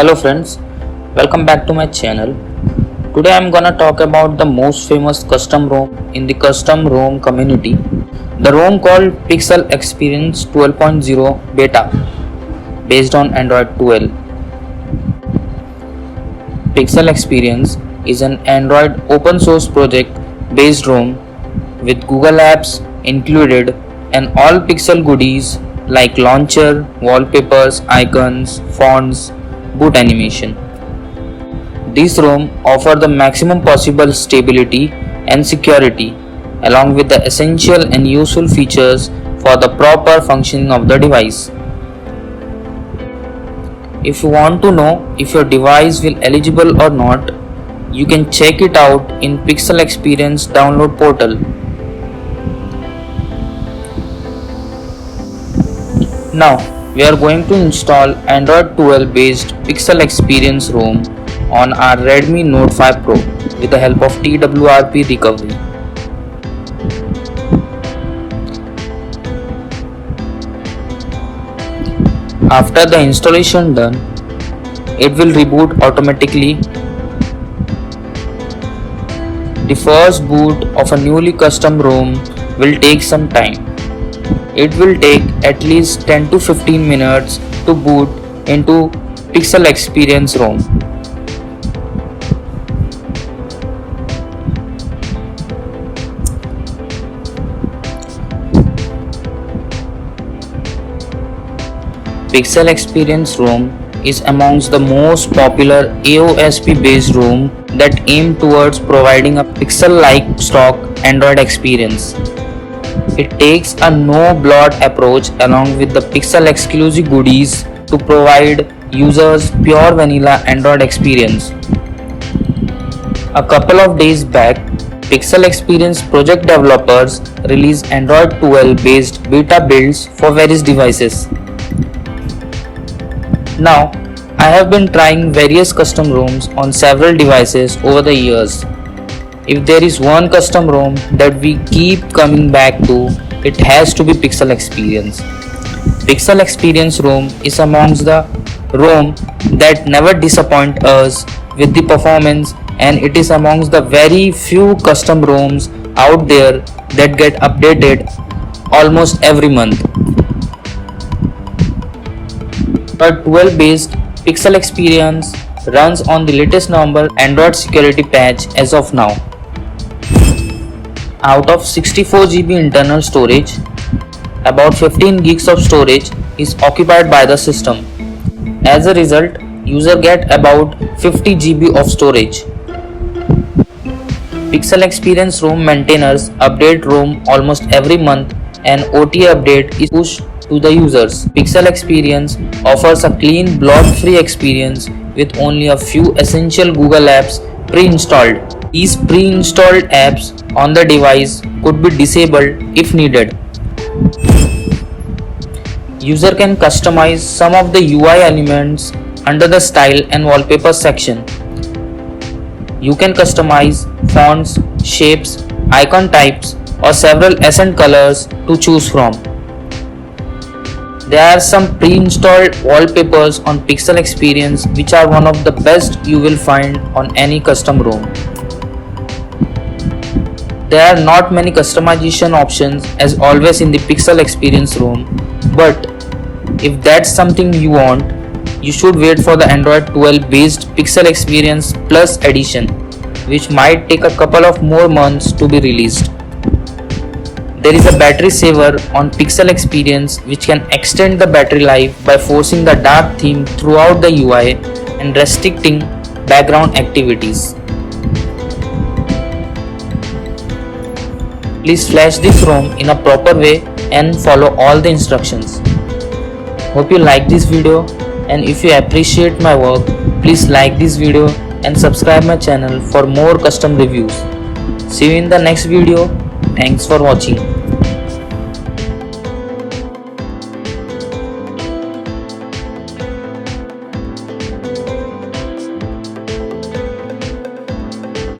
Hello friends, welcome back to my channel. Today I'm gonna talk about the most famous custom ROM in the custom ROM community, the ROM called Pixel Experience 12.0 Beta based on Android 12. Pixel Experience is an Android open source project based ROM with Google Apps included and all Pixel goodies like launcher, wallpapers, icons, fonts, boot animation. These ROM offer the maximum possible stability and security along with the essential and useful features for the proper functioning of the device. If you want to know if your device will eligible or not, you can check it out in Pixel Experience download portal. Now we are going to install Android 12 based Pixel Experience ROM on our Redmi Note 5 Pro with the help of TWRP recovery. After the installation done, it will reboot automatically. The first boot of a newly custom ROM will take some time. It will take at least 10 to 15 minutes to boot into Pixel Experience ROM. Pixel Experience ROM is amongst the most popular AOSP based ROM that aim towards providing a pixel-like stock Android experience. It takes a no-blot approach along with the Pixel exclusive goodies to provide users pure vanilla Android experience. A couple of days back, Pixel Experience project developers released Android 12 based beta builds for various devices. Now, I have been trying various custom ROMs on several devices over the years. If there is one custom ROM that we keep coming back to, it has to be Pixel Experience. Pixel Experience ROM is amongst the ROM that never disappoint us with the performance, and it is amongst the very few custom ROMs out there that get updated almost every month. Android 12 based Pixel Experience runs on the latest November Android security patch as of now. Out of 64 GB internal storage, about 15 gigs of storage is occupied by the system. As a result, user get about 50 GB of storage. Pixel Experience ROM maintainers update ROM almost every month and OTA update is pushed to the users. Pixel Experience offers a clean, blot-free experience with only a few essential Google apps pre-installed. These pre-installed apps on the device could be disabled if needed. User can customize some of the UI elements under the Style and Wallpaper section. You can customize fonts, shapes, icon types, or several accent colors to choose from. There are some pre-installed wallpapers on Pixel Experience which are one of the best you will find on any custom ROM. There are not many customization options as always in the Pixel Experience ROM, but if that's something you want, you should wait for the Android 12 based Pixel Experience Plus edition, which might take a couple of more months to be released. There is a battery saver on Pixel Experience which can extend the battery life by forcing the dark theme throughout the UI and restricting background activities. Please flash this ROM in a proper way and follow all the instructions. Hope you like this video, and if you appreciate my work, please like this video and subscribe my channel for more custom reviews. See you in the next video. Thanks for watching.